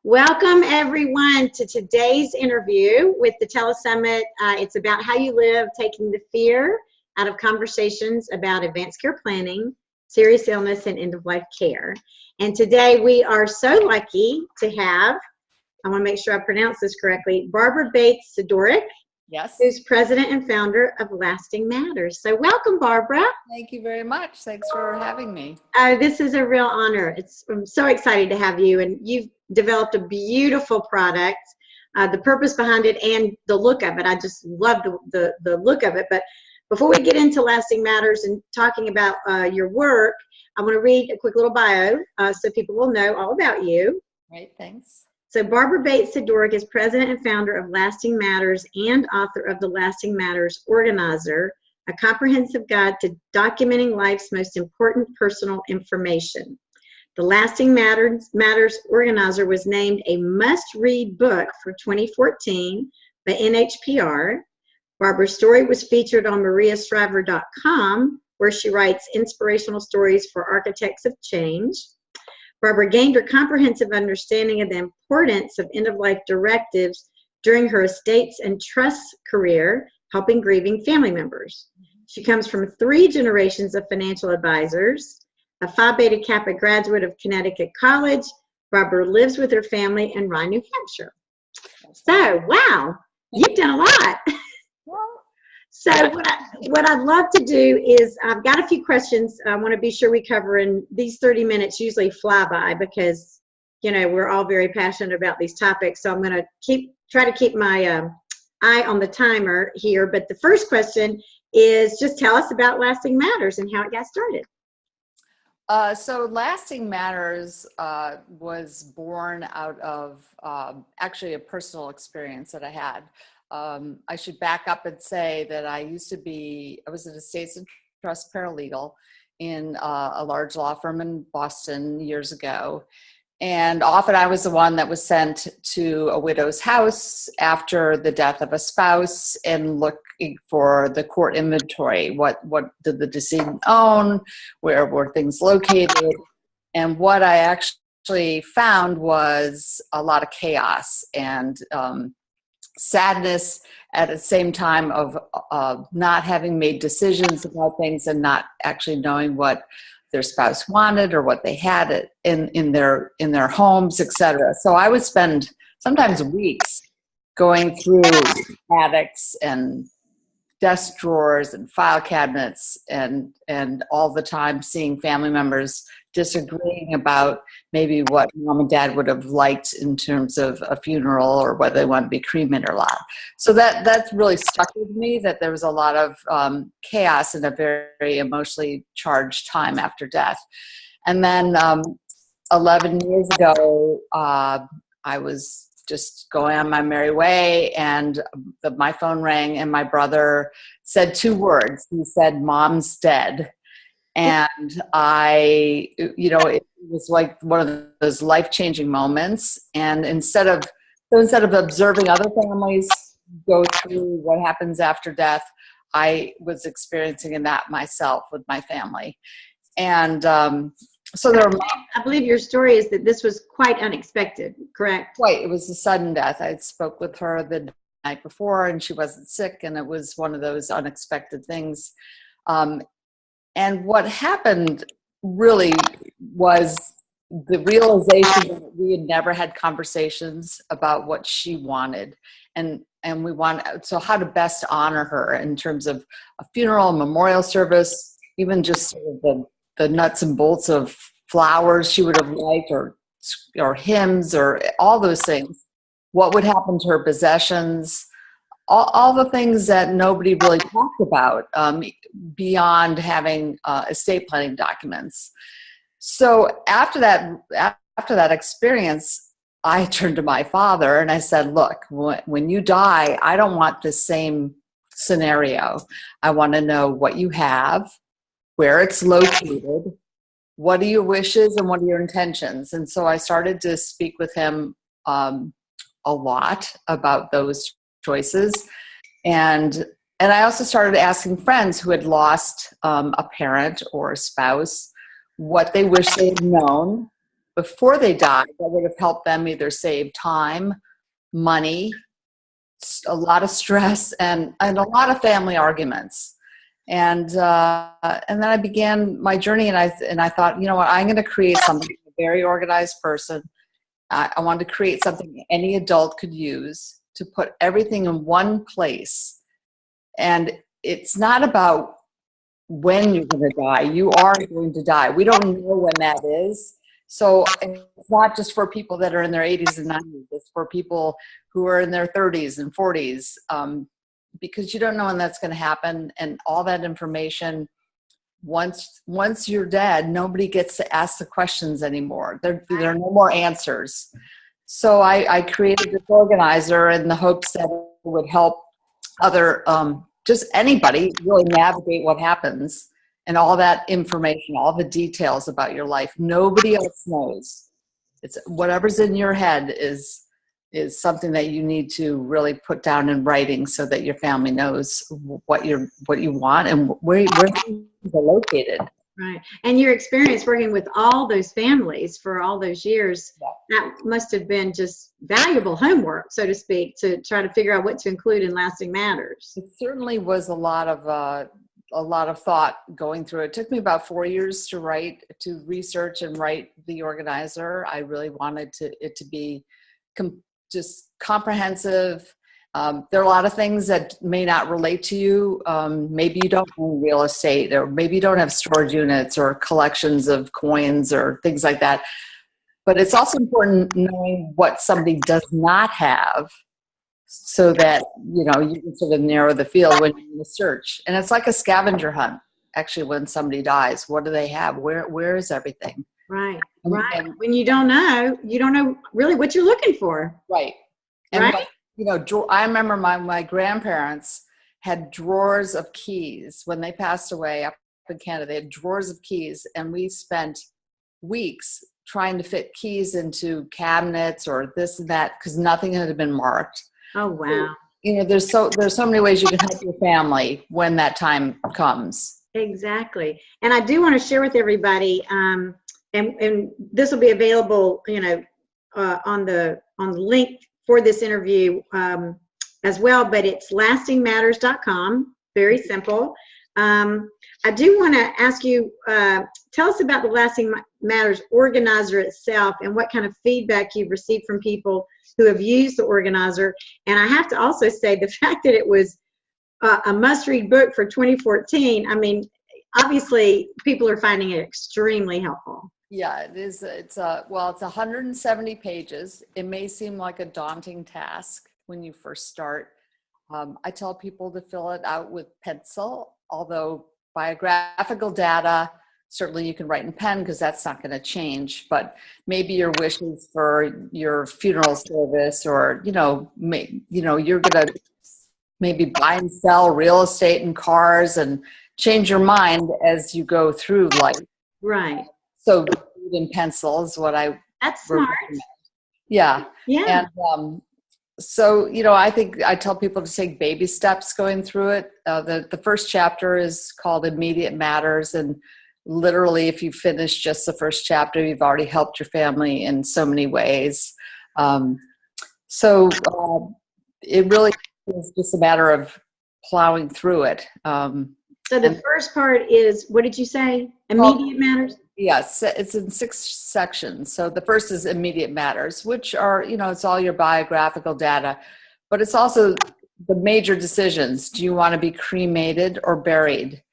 Welcome everyone to today's interview with the Telesummit. It's about how you live, taking the fear out of conversations about advanced care planning, serious illness, and end-of-life care. And today we are so lucky to have, I want to make sure I pronounce this correctly, Barbara Bates Sedoric. Yes. Who's president and founder of Lasting Matters. So welcome, Barbara. Thank you very much. Thanks for having me. This is a real honor. I'm so excited to have you, and you've developed a beautiful product. The purpose behind it and the look of it, I just love the look of it. But before we get into Lasting Matters and talking about your work, I want to read a quick little bio so people will know all about you. Right, thanks. So Barbara Bates Sedoric is president and founder of Lasting Matters and author of the Lasting Matters Organizer, a comprehensive guide to documenting life's most important personal information. The Lasting Matters Organizer was named a must-read book for 2014 by NHPR. Barbara's story was featured on mariastriver.com, where she writes inspirational stories for architects of change. Barbara gained her comprehensive understanding of the importance of end-of-life directives during her estates and trusts career, helping grieving family members. She comes from 3 generations of financial advisors, a Phi Beta Kappa graduate of Connecticut College. Barbara lives with her family in Rye, New Hampshire. So, wow, you've done a lot. So what I'd love to do is, I've got a few questions I want to be sure we cover, and these 30 minutes usually fly by because, you know, we're all very passionate about these topics. So I'm going to try to keep my eye on the timer here. But the first question is, just tell us about Lasting Matters and how it got started. So Lasting Matters was born out of actually a personal experience that I had. I should back up and say that I was an estates and trust paralegal in a large law firm in Boston years ago. And often I was the one that was sent to a widow's house after the death of a spouse and looking for the court inventory. What did the decedent own? Where were things located? And what I actually found was a lot of chaos and sadness at the same time of not having made decisions about things and not actually knowing what their spouse wanted or what they had in their homes, etc. So I would spend sometimes weeks going through attics and desk drawers and file cabinets and all the time seeing family members disagreeing about maybe what mom and dad would have liked in terms of a funeral or whether they want to be cremated or not. So that's really stuck with me, that there was a lot of chaos in a very emotionally charged time after death. And then 11 years ago, I was just going on my merry way, and my phone rang, and my brother said 2 words. He said, "Mom's dead." And it was like one of those life-changing moments. And instead of observing other families go through what happens after death, I was experiencing that myself with my family. And so I believe your story is that this was quite unexpected, correct? Right. It was a sudden death. I spoke with her the night before, and she wasn't sick, and it was one of those unexpected things. And what happened really was the realization that we had never had conversations about what she wanted. And so how to best honor her in terms of a funeral, memorial service, even just sort of the nuts and bolts of flowers she would have liked, or hymns, or all those things. What would happen to her possessions? All the things that nobody really talked about beyond having estate planning documents. So after that experience, I turned to my father and I said, "Look, when you die, I don't want the same scenario. I want to know what you have, where it's located, what are your wishes, and what are your intentions." And so I started to speak with him a lot about those choices. And I also started asking friends who had lost a parent or a spouse what they wish they had known before they died that would have helped them either save time, money, a lot of stress, and a lot of family arguments. And then I began my journey, and I thought, you know what, I'm going to create something. I'm a very organized person. I wanted to create something any adult could use to put everything in one place. And it's not about when you're going to die. You are going to die. We don't know when that is. So it's not just for people that are in their 80s and 90s. It's for people who are in their 30s and 40s, because you don't know when that's going to happen. And all that information, once you're dead, nobody gets to ask the questions anymore. There are no more answers. So I created this organizer in the hopes that it would help other, just anybody really navigate what happens and all that information, all the details about your life. Nobody else knows. It's whatever's in your head is something that you need to really put down in writing so that your family knows what you want and where things are located. Right. And your experience working with all those families for all those years, that must have been just valuable homework, so to speak, to try to figure out what to include in Lasting Matters. It certainly was a lot of thought going through it. It took me about 4 years to research and write the organizer. I really wanted it to be just comprehensive. There are a lot of things that may not relate to you. Maybe you don't own real estate, or maybe you don't have storage units or collections of coins or things like that. But it's also important knowing what somebody does not have, so that you can sort of narrow the field when you're in the search. And it's like a scavenger hunt. Actually, when somebody dies, what do they have? Where is everything? Right. And when you don't know really what you're looking for. Right. And I remember my grandparents had drawers of keys when they passed away up in Canada. They had drawers of keys, and we spent weeks trying to fit keys into cabinets or this and that because nothing had been marked. Oh wow! So, there's so many ways you can help your family when that time comes. Exactly, and I do want to share with everybody, and this will be available, on the link for this interview as well. But it's lastingmatters.com. Very simple. I do want to ask you, tell us about the Lasting Matters organizer itself and what kind of feedback you've received from people who have used the organizer. And I have to also say the fact that it was a must-read book for 2014, I mean, obviously people are finding it extremely helpful. Yeah, it is. It's 170 pages. It may seem like a daunting task when you first start. I tell people to fill it out with pencil, although biographical data, certainly you can write in pen because that's not going to change, but maybe your wishes for your funeral service, or, you're going to maybe buy and sell real estate and cars and change your mind as you go through life. Right. So in pencil is what I That's smart. recommend. Yeah. Yeah. And so, I think I tell people to take baby steps going through it. The first chapter is called Immediate Matters. And literally, if you finish just the first chapter, you've already helped your family in so many ways. So it really is just a matter of plowing through it. So the first part is, what did you say? Immediate Matters? Yes, it's in 6 sections. So the first is Immediate Matters, which are, it's all your biographical data, but it's also the major decisions. Do you want to be cremated or buried?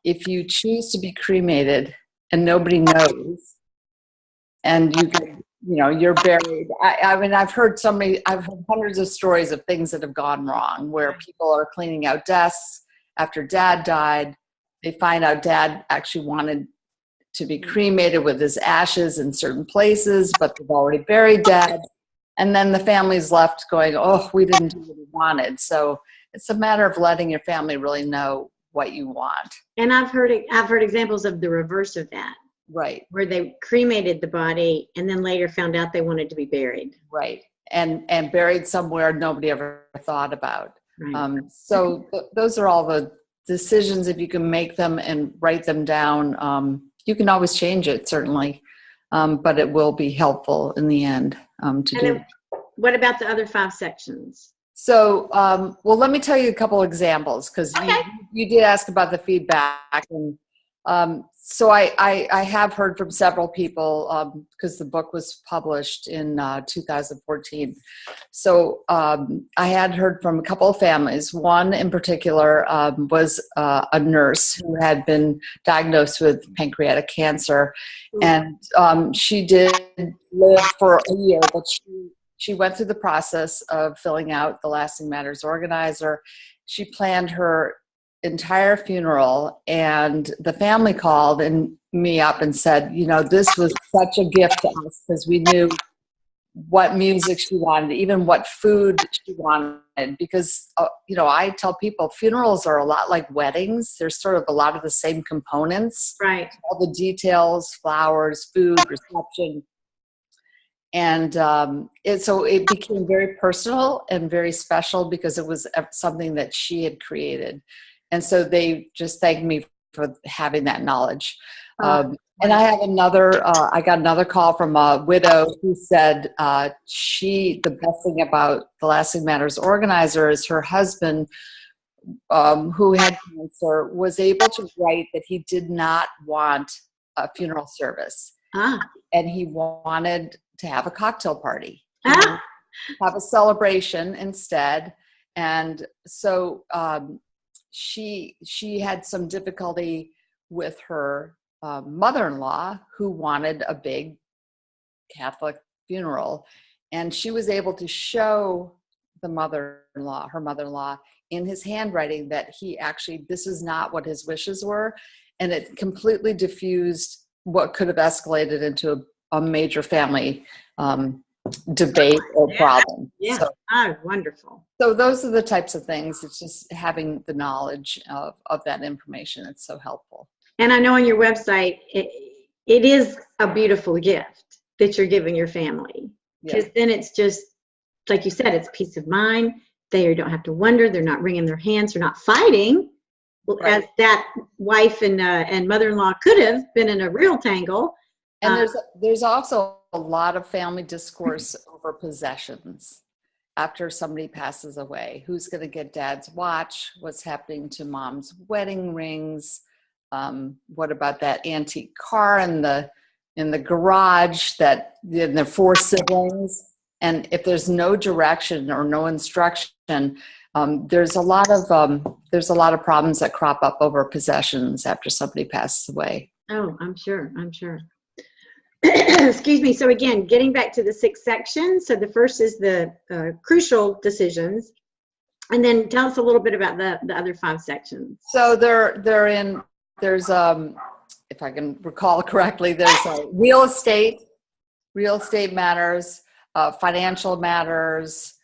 If you choose to be cremated and nobody knows, and you're buried. I mean, I've heard hundreds of stories of things that have gone wrong where people are cleaning out desks after dad died. They find out dad actually wanted to be cremated with his ashes in certain places, but they've already buried dad. And then the family's left going, oh, we didn't do what we wanted. So it's a matter of letting your family really know what you want. And I've heard examples of the reverse of that. Right. Where they cremated the body and then later found out they wanted to be buried. Right. And buried somewhere nobody ever thought about. Right. Those are all the decisions. If you can make them and write them down, you can always change it, certainly. but it will be helpful in the end to And do. then what about the other 5 sections? So, well, let me tell you a couple examples, because Okay. you did ask about the feedback. And so I have heard from several people, because the book was published in 2014. So I had heard from a couple of families. One in particular was a nurse who had been diagnosed with pancreatic cancer. And she did live for a year, but she went through the process of filling out the Lasting Matters organizer. She planned her entire funeral, and the family called me up and said, this was such a gift to us, because we knew what music she wanted, even what food she wanted, because, I tell people funerals are a lot like weddings. There's sort of a lot of the same components. Right. All the details, flowers, food, reception. And so it became very personal and very special, because it was something that she had created. And so they just thanked me for having that knowledge. And I have I got another call from a widow who said the best thing about the Lasting Matters organizer is her husband, who had cancer, was able to write that he did not want a funeral service. And he wanted to have a cocktail party, have a celebration instead. And so she had some difficulty with her mother-in-law, who wanted a big Catholic funeral. And she was able to show her mother-in-law, in his handwriting that this is not what his wishes were. And it completely diffused what could have escalated into a major family debate or problem. Yeah. So, Wonderful. So those are the types of things. It's just having the knowledge of that information. It's so helpful. And I know on your website, it is a beautiful gift that you're giving your family. Because then it's just, like you said, it's peace of mind. They don't have to wonder. They're not wringing their hands. They're not fighting. Right. As that wife and mother-in-law could have been in a real tangle. And there's also a lot of family discourse over possessions after somebody passes away. Who's going to get dad's watch? What's happening to mom's wedding rings? What about that antique car in the garage in the 4 siblings? And if there's no direction or no instruction, there's a lot of problems that crop up over possessions after somebody passes away. Oh, I'm sure. Excuse me. So again, getting back to the 6 sections. So the first is the crucial decisions, and then tell us a little bit about the other 5 sections. So there's if I can recall correctly, there's real estate matters, financial matters.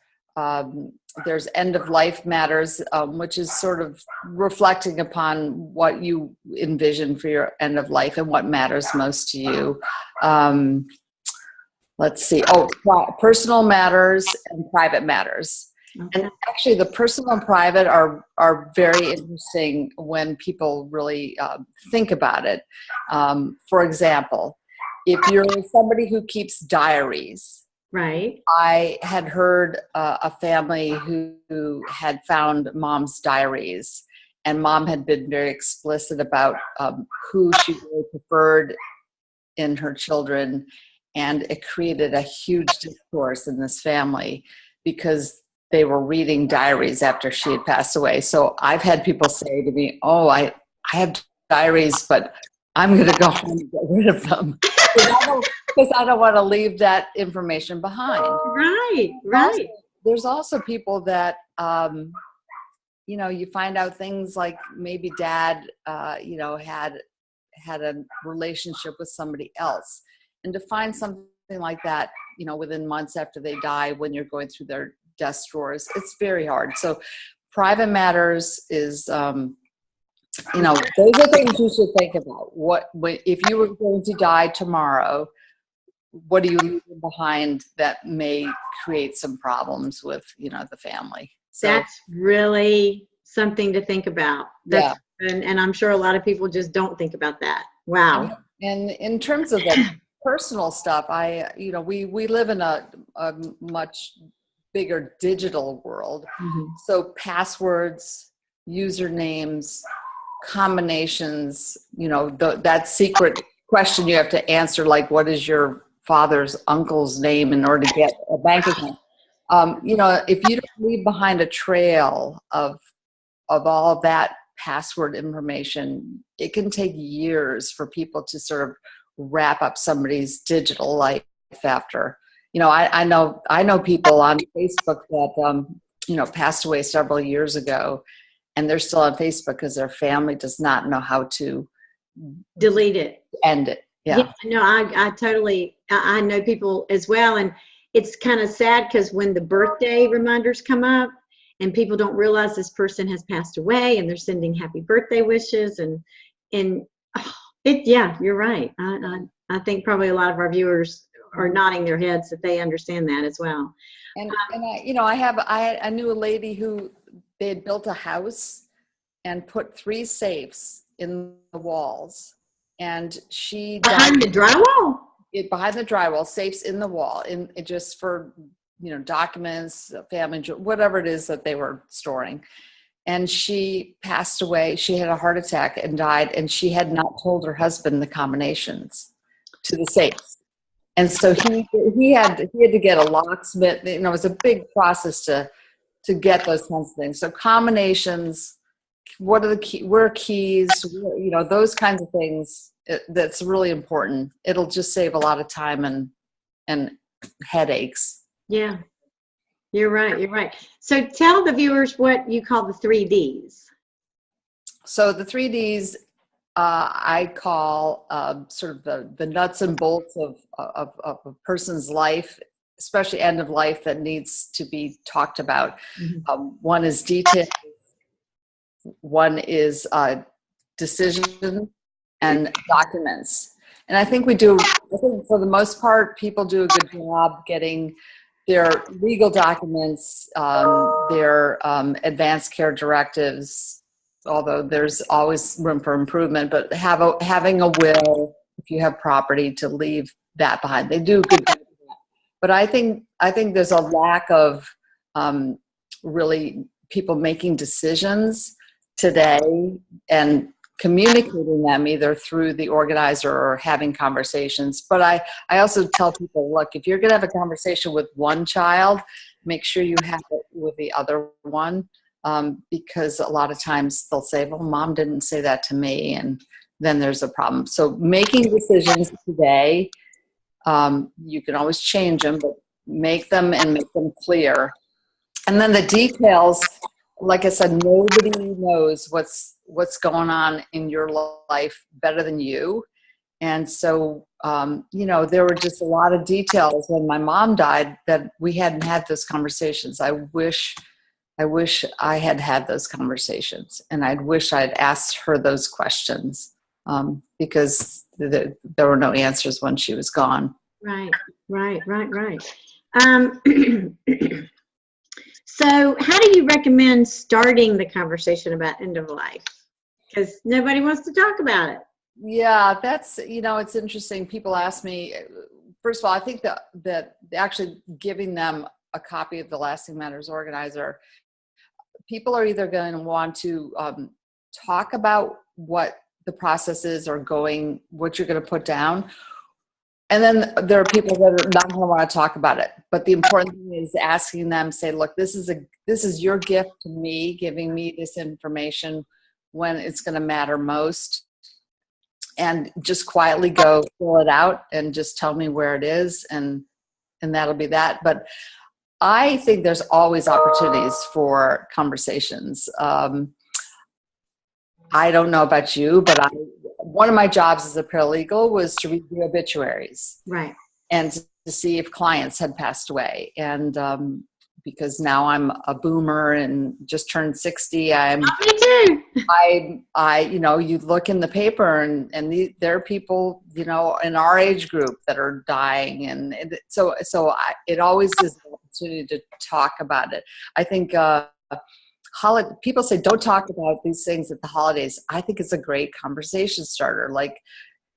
There's end of life matters, which is sort of reflecting upon what you envision for your end of life and what matters most to you. Let's see. Personal matters and private matters. Okay. And actually the personal and private are very interesting when people really think about it. For example, if you're somebody who keeps diaries, right. I had heard a family who had found mom's diaries, and mom had been very explicit about who she really preferred in her children, and it created a huge discourse in this family because they were reading diaries after she had passed away. So I've had people say to me, I have diaries, but I'm going to go home and get rid of them. Because I don't want to leave that information behind. Right. There's also people that, you find out things like maybe dad, had a relationship with somebody else. And to find something like that, within months after they die, when you're going through their desk drawers, it's very hard. So private matters is, those are things you should think about. If you were going to die tomorrow, what are you leaving behind that may create some problems with, the family? So that's really something to think about. And I'm sure a lot of people just don't think about that. Wow. And in terms of the personal stuff, we live in a much bigger digital world. Mm-hmm. So passwords, usernames, combinations, that secret question you have to answer, like what is your father's uncle's name in order to get a bank account? If you don't leave behind a trail of all that password information, it can take years for people to sort of wrap up somebody's digital life after. I know people on Facebook that passed away several years ago, and they're still on Facebook because their family does not know how to delete it, end it. Yeah. No, I know people as well, and it's kind of sad because when the birthday reminders come up and people don't realize this person has passed away and they're sending happy birthday wishes yeah, you're right. I think probably a lot of our viewers are nodding their heads that they understand that as well. And I knew a lady who they had built a house and put 3 safes in the walls, and she behind the drywall. Behind the drywall, safes in the wall, just for documents, family, whatever it is that they were storing. And she passed away. She had a heart attack and died, and she had not told her husband the combinations to the safes. And so he had to get a locksmith. It was a big process to get those kinds of things. So combinations, what are where are keys, those kinds of things. That's really important. It'll just save a lot of time and headaches. Yeah, you're right. So tell the viewers what you call the 3 Ds. So the 3 Ds, I call sort of the nuts and bolts of a person's life, especially end of life, that needs to be talked about. Mm-hmm. One is detail. One is decision and documents. And I think for the most part, people do a good job getting their legal documents, their advanced care directives, although there's always room for improvement, but having a will, if you have property, to leave that behind. They do a good job. But I think there's a lack of really people making decisions today and communicating them either through the organizer or having conversations. But I also tell people, look, if you're going to have a conversation with one child, make sure you have it with the other one, because a lot of times they'll say, well, mom didn't say that to me, and then there's a problem. So making decisions today, you can always change them, but make them clear. And then the details, like I said, nobody knows what's going on in your life better than you. And so, there were just a lot of details when my mom died that we hadn't had those conversations. I wish I had those conversations, and I'd wish I'd asked her those questions, because there were no answers when she was gone. Right. So how do you recommend starting the conversation about end of life? Because nobody wants to talk about it. Yeah, that's, it's interesting. People ask me, first of all, I think that actually giving them a copy of the Lasting Matters Organizer, people are either going to want to talk about what the process is or what you're going to put down. And then there are people that are not going to want to talk about it. But the important thing is asking them, say, look, this is your gift to me, giving me this information when it's going to matter most. And just quietly go fill it out and just tell me where it is, and that'll be that. But I think there's always opportunities for conversations. I don't know about you, but one of my jobs as a paralegal was to read the obituaries. Right. And to see if clients had passed away. And because now I'm a boomer and just turned 60, me too. You look in the paper and there are people, in our age group that are dying. And so it always is an opportunity to talk about it. I think people say, don't talk about these things at the holidays. I think it's a great conversation starter. Like,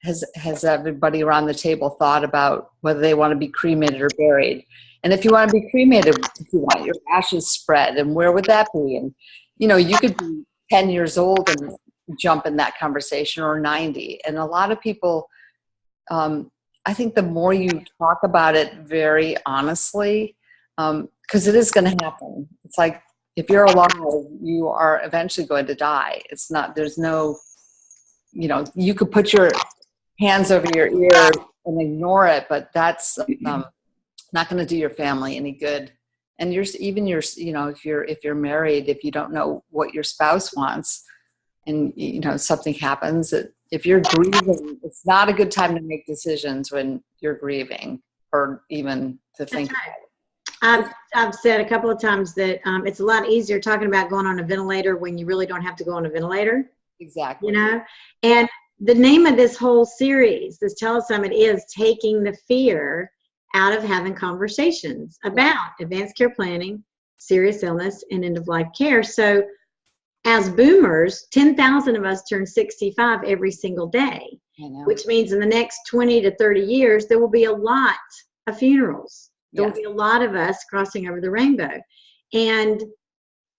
has everybody around the table thought about whether they want to be cremated or buried? And if you want to be cremated, do you want your ashes spread, and where would that be? And you could be 10 years old and jump in that conversation, or 90. And a lot of people, I think the more you talk about it very honestly, because it is going to happen. It's like, if you're alive, you are eventually going to die. It's not, there's no, you could put your hands over your ear and ignore it, but that's not going to do your family any good. And if you're married, if you don't know what your spouse wants, and something happens, if you're grieving, it's not a good time to make decisions when you're grieving, or even to think about it. I've said a couple of times that it's a lot easier talking about going on a ventilator when you really don't have to go on a ventilator. Exactly. And the name of this whole series, this telesummit, is taking the fear out of having conversations about advanced care planning, serious illness, and end-of-life care. So as boomers, 10,000 of us turn 65 every single day, which means in the next 20 to 30 years, there will be a lot of funerals. There will be a lot of us crossing over the rainbow. And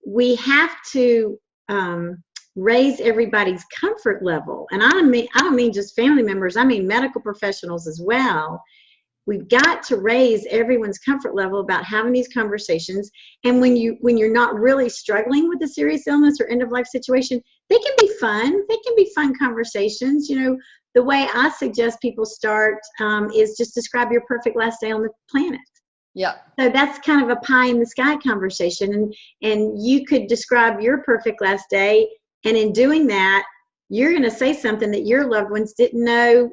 we have to raise everybody's comfort level. And I don't mean just family members, I mean medical professionals as well. We've got to raise everyone's comfort level about having these conversations. And when you're not really struggling with a serious illness or end-of-life situation, they can be fun. They can be fun conversations. The way I suggest people start is just describe your perfect last day on the planet. Yeah. So that's kind of a pie in the sky conversation. And you could describe your perfect last day. And in doing that, you're going to say something that your loved ones didn't know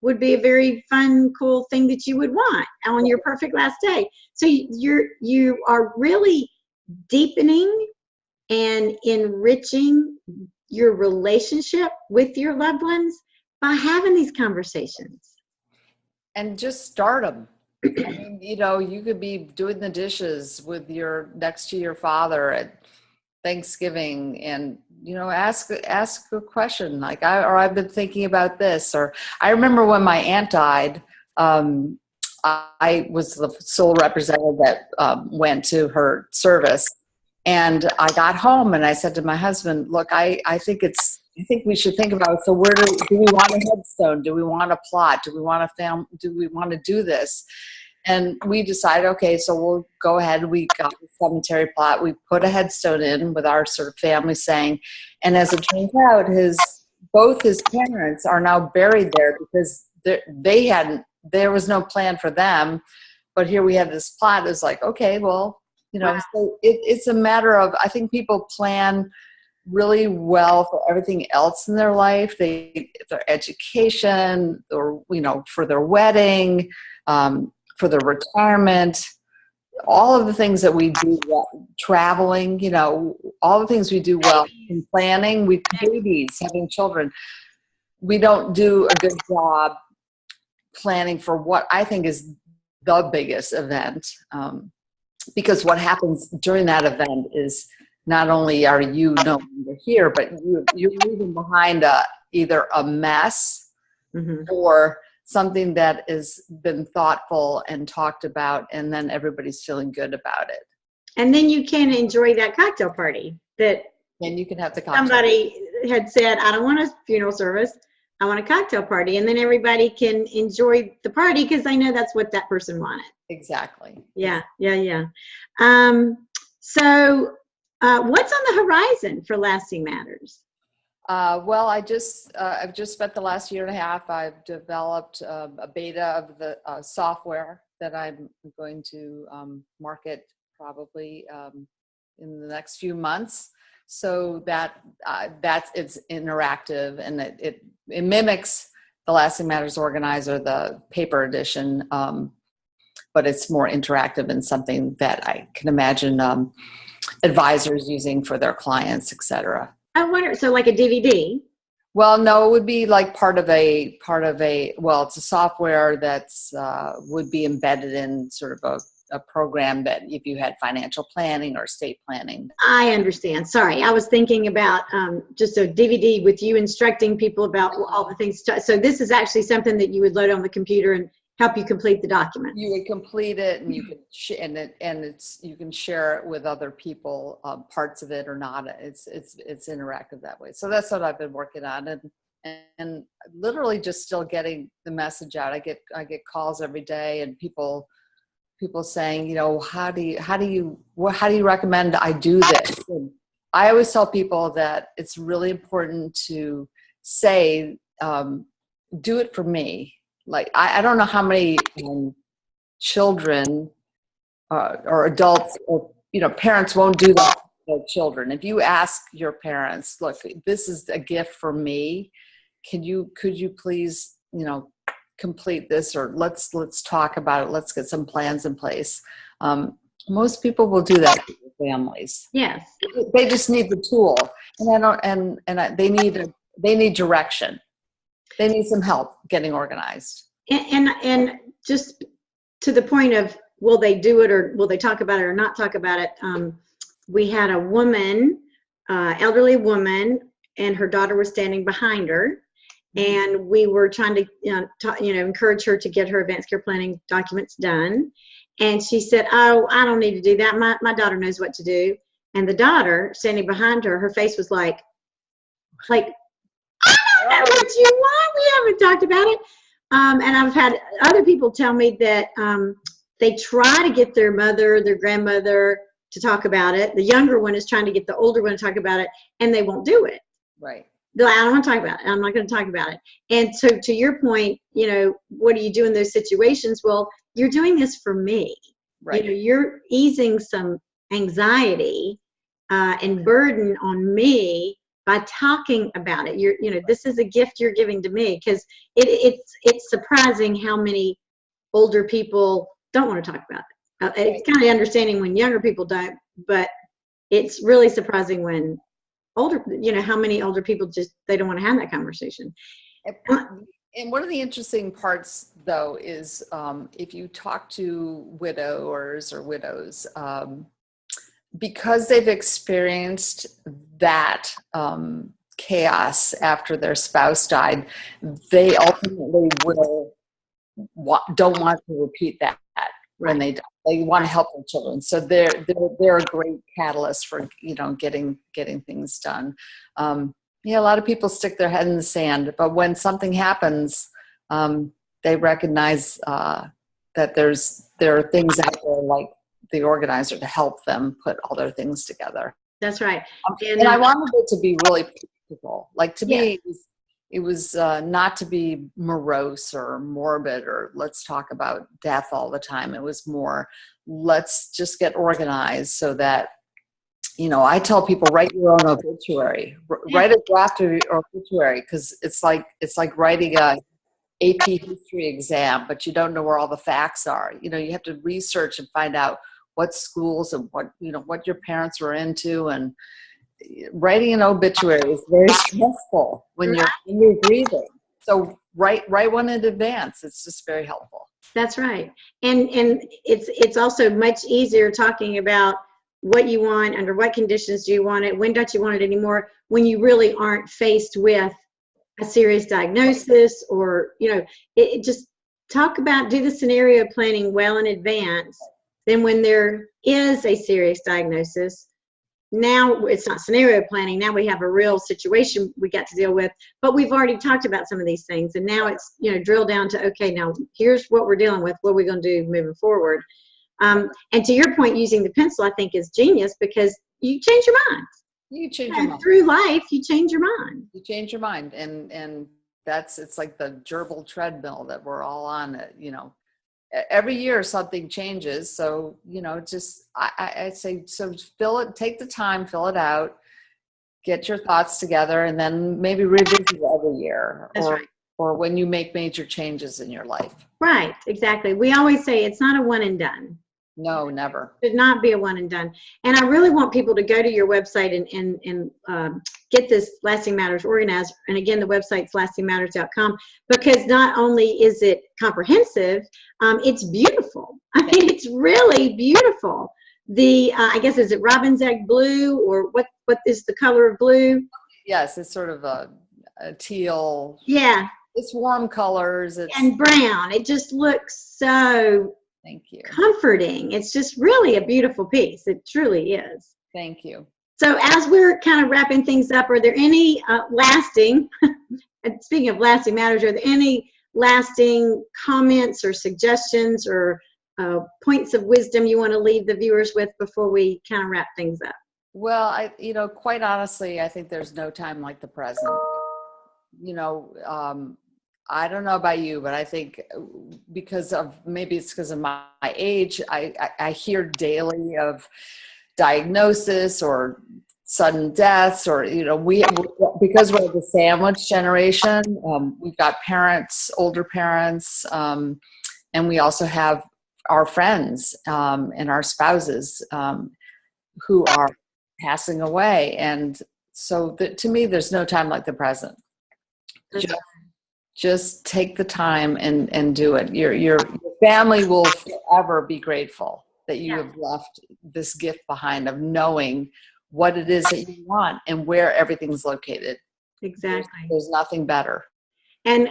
would be a very fun, cool thing that you would want on your perfect last day. So you are really deepening and enriching your relationship with your loved ones by having these conversations. And just start them. I mean, you could be doing the dishes next to your father at Thanksgiving, and ask a question like, I've been thinking about this. Or I remember when my aunt died, I was the sole representative that went to her service, and I got home and I said to my husband, look, I think we should think about it. So where do we want a headstone? Do we want a plot? Do we want to do this? And we decided, okay, so we'll go ahead. We got the cemetery plot. We put a headstone in with our sort of family saying, and as it turns out, both his parents are now buried there because there was no plan for them. But here we have this plot. It's like, okay, well, Wow. So it's a matter of, I think people plan really well for everything else in their life. Their education, or, for their wedding, for their retirement, all of the things that we do well, traveling, all the things we do well in planning, babies, having children. We don't do a good job planning for what I think is the biggest event. Because what happens during that event is not only are you no longer here, but you're leaving behind either a mess or something that has been thoughtful and talked about, and then everybody's feeling good about it. And then you can enjoy that cocktail party and you can have the cocktail. Somebody had said, I don't want a funeral service, I want a cocktail party. And then everybody can enjoy the party because they know that's what that person wanted. Exactly. Yeah. So what's on the horizon for Lasting Matters? Well, I've just spent the last year and a half. I've developed a beta of the software that I'm going to market probably in the next few months. So it's interactive, and it mimics the Lasting Matters Organizer, the paper edition, but it's more interactive and something that I can imagine advisors using for their clients, et cetera. I wonder, so like a DVD? Well, no, it would be like part of it's a software that's would be embedded in sort of a program that if you had financial planning or estate planning. I understand. Sorry, I was thinking about just a DVD with you instructing people about all the things. So this is actually something that you would load on the computer and help you complete the document. You would complete it, and you can you can share it with other people, parts of it or not. It's interactive that way. So that's what I've been working on, and literally just still getting the message out. I get calls every day, and people saying, you know, how do you recommend I do this? And I always tell people that it's really important to say, do it for me. Like, I don't know how many children or adults or, you know, parents won't do that for their children. If you ask your parents, look, this is a gift for me. Could you please, you know, complete this, or let's talk about it. Let's get some plans in place. Most people will do that for their families. Yes. They just need the tool, they need direction. They need some help getting organized. And just to the point of, will they do it, or will they talk about it or not talk about it? We had a woman, elderly woman, and her daughter was standing behind her. And we were trying to, encourage her to get her advanced care planning documents done. And she said, "Oh, I don't need to do that. My daughter knows what to do." And the daughter standing behind her, her face was like, "I don't know what you want. We haven't talked about it." And I've had other people tell me that they try to get their mother, their grandmother to talk about it. The younger one is trying to get the older one to talk about it, and they won't do it. Right. I don't want to talk about it. I'm not going to talk about it. And so to your point, you know, what do you do in those situations? Well, you're doing this for me. Right. You know, you're easing some anxiety and burden on me by talking about it. This is a gift you're giving to me, because it's surprising how many older people don't want to talk about it. It's kind of understanding when younger people don't, but it's really surprising when how many older people they don't want to have that conversation. And one of the interesting parts, though, is if you talk to widowers or widows, because they've experienced that chaos after their spouse died, they ultimately don't want to repeat that when they die. They want to help their children, so they're a great catalyst for getting things done. A lot of people stick their head in the sand, but when something happens, they recognize that there are things out there like the organizer to help them put all their things together. That's right. And I wanted it to be really practical. Like, to me, it was not to be morose or morbid or let's talk about death all the time. It was more, let's just get organized so that, I tell people, write your own obituary, write a draft of your obituary, because it's like writing a AP history exam, but you don't know where all the facts are. You have to research and find out what schools and what your parents were into, and writing an obituary is very stressful when you're grieving. So write one in advance. It's just very helpful. That's right. And it's also much easier talking about what you want, under what conditions do you want it, when don't you want it anymore, when you really aren't faced with a serious diagnosis, or just do the scenario planning well in advance. Then when there is a serious diagnosis, now it's not scenario planning. Now we have a real situation we got to deal with, but we've already talked about some of these things. And now it's, drilled down to, okay, now here's what we're dealing with. What are we going to do moving forward? And to your point, using the pencil, I think is genius, because you change your mind. You change your mind. Through life, you change your mind. You change your mind. And it's like the gerbil treadmill that we're all on, every year something changes. So, I'd say, so take the time, fill it out, get your thoughts together, and then maybe revisit it every year. That's right. Or when you make major changes in your life. Right, exactly. We always say it's not a one and done. No, never. It should not be a one and done. And I really want people to go to your website and get this Lasting Matters organized. And again, the website's lastingmatters.com, because not only is it comprehensive, it's beautiful. I mean, it's really beautiful. The I guess, is it robin's egg blue, or what is the color of blue? Yes, it's sort of a teal. Yeah. It's warm colors. And brown. It just looks so thank you. comforting. It's just really a beautiful piece. It truly is. Thank you. So as we're kind of wrapping things up, are there any lasting, speaking of lasting matters, are there any lasting comments or suggestions or points of wisdom you want to leave the viewers with before we kind of wrap things up? Well, quite honestly, I think there's no time like the present. I don't know about you, but I think maybe it's because of my age, I hear daily of diagnosis or sudden deaths, or because we're the sandwich generation, we've got parents, older parents, and we also have our friends and our spouses who are passing away, and so to me, there's no time like the present. Just take the time and do it. Your family will forever be grateful that you have left this gift behind of knowing what it is that you want and where everything's located. Exactly. There's nothing better. And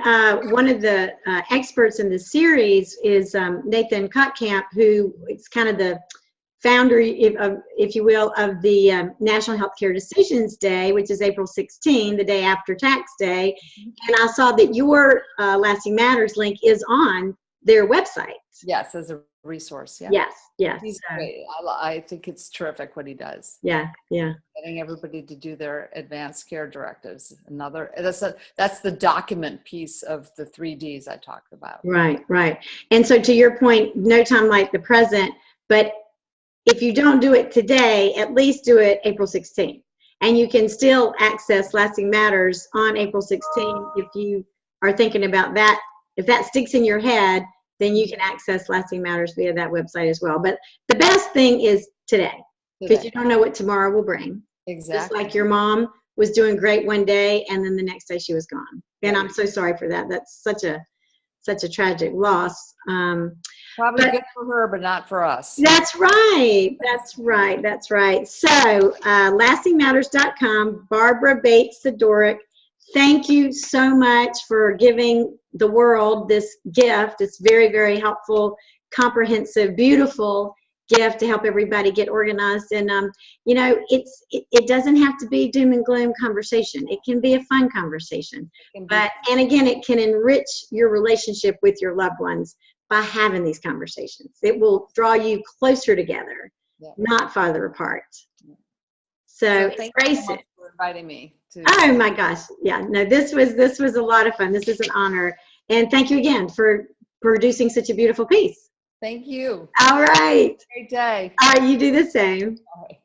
one of the experts in the series is Nathan Kottkamp, who is kind of the founder, if you will, of the National Healthcare Decisions Day, which is April 16, the day after Tax Day. And I saw that your Lasting Matters link is on their website. Yes, as a resource. Yeah. Yes. He's great. I think it's terrific what he does. Yeah. Getting everybody to do their advanced care directives. That's the document piece of the 3Ds I talked about. Right. And so to your point, no time like the present, but if you don't do it today, at least do it April 16th. And you can still access Lasting Matters on April 16th if you are thinking about that. If that sticks in your head, then you can access Lasting Matters via that website as well. But the best thing is today, because you don't know what tomorrow will bring. Exactly. Just like your mom was doing great one day, and then the next day she was gone. And I'm so sorry for that. That's such a tragic loss. Probably good for her, but not for us. That's right. So, lastingmatters.com, Barbara Bates Sedoric, thank you so much for giving the world this gift. It's very, very helpful, comprehensive, beautiful gift to help everybody get organized. And, it doesn't have to be doom and gloom conversation. It can be a fun conversation. And again, it can enrich your relationship with your loved ones by having these conversations. It will draw you closer together, not farther apart. So embrace it. For inviting me. Oh my gosh. Yeah, no, this was a lot of fun. This is an honor. And thank you again for producing such a beautiful piece. Thank you. All right. Great day. All right, you do the same. All right.